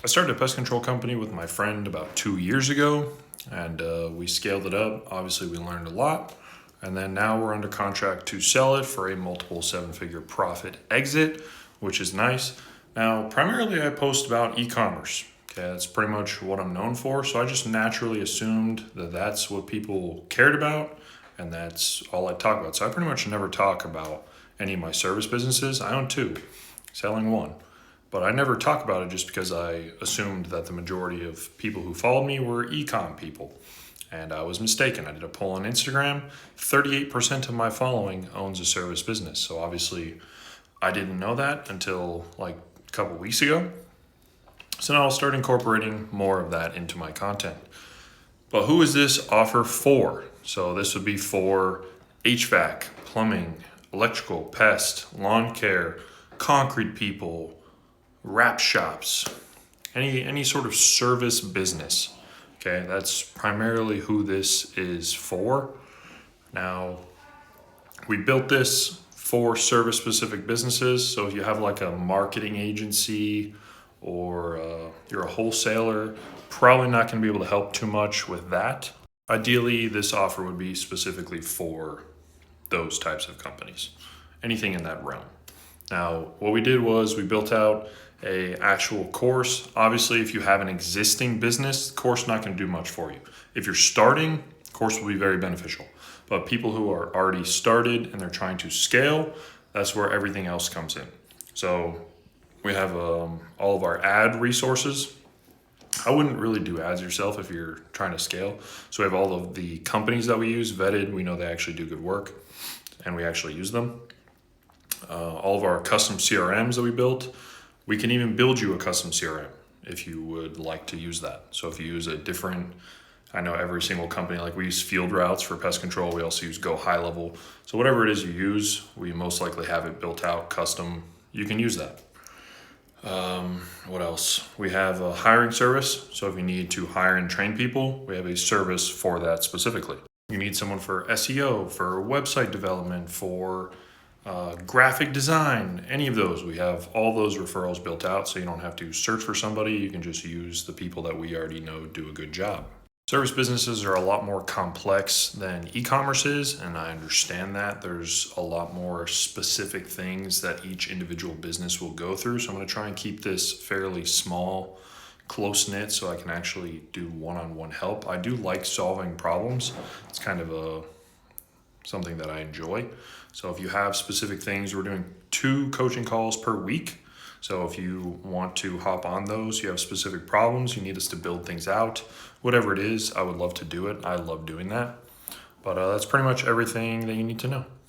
I started a pest control company with my friend about 2 years ago, and we scaled it up. Obviously, we learned a lot, and then now we're under contract to sell it for a multiple seven-figure profit exit, which is nice. Now, primarily, I post about e-commerce. Okay, that's pretty much what I'm known for. So I just naturally assumed that that's what people cared about, and that's all I talk about. So I pretty much never talk about any of my service businesses. I own two, selling one. But I never talk about it just because I assumed that the majority of people who followed me were e-com people. And I was mistaken. I did a poll on Instagram. 38% of my following owns a service business. So obviously, I didn't know that until like a couple weeks ago. So now I'll start incorporating more of that into my content. But who is this offer for? So this would be for HVAC, plumbing, electrical, pest, lawn care, concrete people, wrap shops, any sort of service business. Okay, that's primarily who this is for. Now, we built this for service specific businesses. So if you have like a marketing agency or you're a wholesaler, probably not going to be able to help too much with that. Ideally, this offer would be specifically for those types of companies, anything in that realm. Now, what we did was we built out a actual course. Obviously, if you have an existing business, the course not going to do much for you. If you're starting, course will be very beneficial. But people who are already started and they're trying to scale, that's where everything else comes in. So we have all of our ad resources. I wouldn't really do ads yourself if you're trying to scale. So we have all of the companies that we use vetted. We know they actually do good work and we actually use them. All of our custom CRMs that we built. We can even build you a custom CRM if you would like to use that. So if you use a different, I know every single company, like we use Field Routes for pest control. We also use Go High Level. So whatever it is you use, we most likely have it built out custom. You can use that. What else? We have a hiring service. So if you need to hire and train people, we have a service for that specifically. You need someone for SEO, for website development, for graphic design, any of those. We have all those referrals built out so you don't have to search for somebody. You can just use the people that we already know do a good job. Service businesses are a lot more complex than e-commerce is, and I understand that. There's a lot more specific things that each individual business will go through. So I'm going to try and keep this fairly small, close-knit, so I can actually do one-on-one help. I do like solving problems. It's kind of something that I enjoy. So if you have specific things, we're doing 2 coaching calls per week. So if you want to hop on those, you have specific problems, you need us to build things out, whatever it is, I would love to do it. I love doing that. But that's pretty much everything that you need to know.